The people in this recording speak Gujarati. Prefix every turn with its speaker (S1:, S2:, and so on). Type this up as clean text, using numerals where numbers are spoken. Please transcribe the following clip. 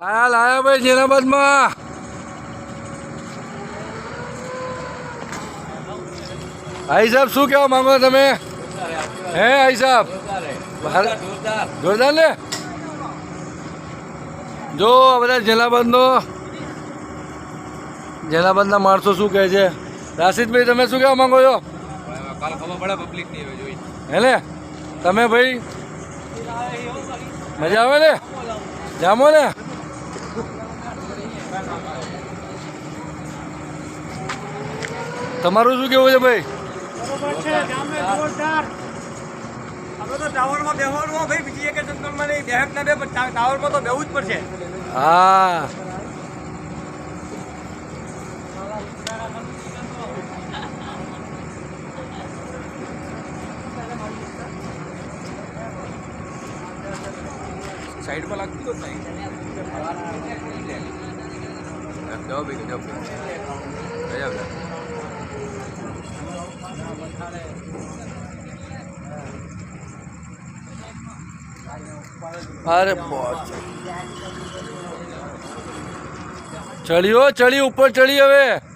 S1: લાયા ભાઈ જેનાબાદમાં આઈ સાહેબ શું કહેવા માંગો તમે? હે આઈ સાહેબ જોરદાર ને? જો આ બધા જેનાબાદના માણસો શું કહે છે? રાશિદભાઈ તમે શું કહેવા માંગો છો? હે ને તમે ભાઈ મજા આવે ને? જામો ને? તમારું શું કેવું છે ભાઈ? હા
S2: साइड पर लगती तो नहीं जाओ भाई गजब गजब
S1: अरे बहुत चढ़ियो चढ़ी ऊपर चढ़ी हवे